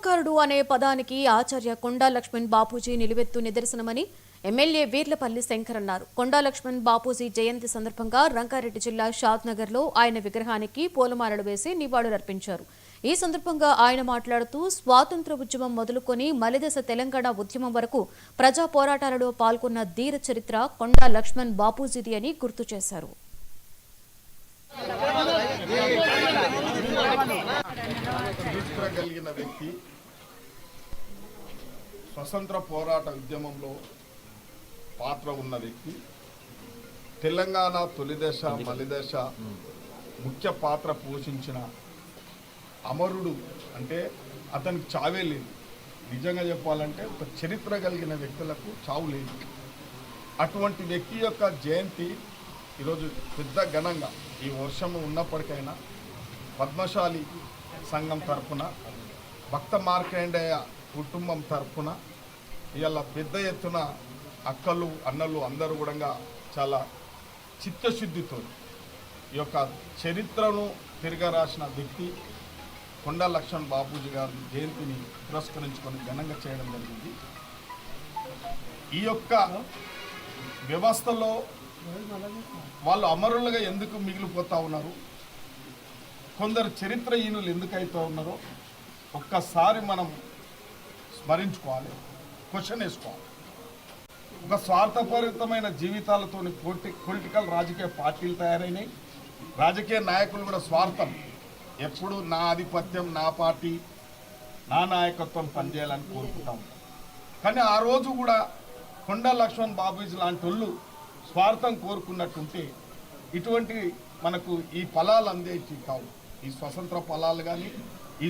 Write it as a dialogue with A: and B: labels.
A: ఉద్యమకారుడు అనే పదానికి ఆచార్య కొండా లక్ష్మణ్ బాపూజీ నిలువెత్తు నిదర్శనమని ఎమ్మెల్యే వీర్లపల్లి శంకర్ అన్నారు. కొండా లక్ష్మణ్ బాపూజీ జయంతి సందర్భంగా రంగారెడ్డి జిల్లా షాద్నగర్లో ఆయన విగ్రహానికి పూలమాలలు వేసి నివాళులర్పించారు. ఈ సందర్భంగా ఆయన మాట్లాడుతూ స్వాతంత్ర ఉద్యమం మొదలుకొని మలిదశ తెలంగాణ ఉద్యమం వరకు ప్రజా పోరాటాలలో పాల్గొన్న ధీర చరిత్ర కొండా లక్ష్మణ్ బాపూజీది అని గుర్తు చేశారు.
B: కలిగిన వ్యక్తి స్వతంత్ర పోరాట ఉద్యమంలో పాత్ర ఉన్న వ్యక్తి, తెలంగాణ తొలిదశ మలిదశ ముఖ్య పాత్ర పోషించిన అమరుడు. అంటే అతనికి చావే లేదు. నిజంగా చెప్పాలంటే ఒక చరిత్ర కలిగిన వ్యక్తులకు చావు లేదు. అటువంటి వ్యక్తి యొక్క జయంతి ఈరోజు పెద్ద ఘనంగా ఈ వర్షము ఉన్నప్పటికైనా పద్మశాలి సంఘం తరఫున, భక్త మార్కండేయ కుటుంబం తరఫున ఇవాళ పెద్ద ఎత్తున అక్కలు అన్నలు అందరూ కూడా చాలా చిత్తశుద్ధితో ఈ యొక్క చరిత్రను తిరగరాసిన వ్యక్తి కొండా లక్ష్మణ్ బాపూజీ గారి జయంతిని పురస్కరించుకొని ఘనంగా చేయడం జరిగింది. ఈ యొక్క వ్యవస్థలో వాళ్ళు అమరులుగా ఎందుకు మిగిలిపోతూ ఉన్నారు, కొందరు చరిత్రహీనులు ఎందుకైతే ఉన్నారో ఒక్కసారి మనం స్మరించుకోవాలి, క్వశ్చన్ వేసుకోవాలి. ఒక స్వార్థపూరితమైన జీవితాలతోని పొలిటికల్ రాజకీయ పార్టీలు తయారైనాయి. రాజకీయ నాయకులు కూడా స్వార్థం, ఎప్పుడు నా ఆధిపత్యం, నా పార్టీ, నా నాయకత్వం పనిచేయాలని కోరుకుంటాం. కానీ ఆ రోజు కూడా కొండా లక్ష్మణ్ బాపూజీ లాంటి వాళ్ళు స్వార్థం కోరుకున్నట్టుంటే ఇటువంటి మనకు ఈ ఫలాలు అందేవి కావు. ఈ స్వతంత్ర ఫలాలు కానీ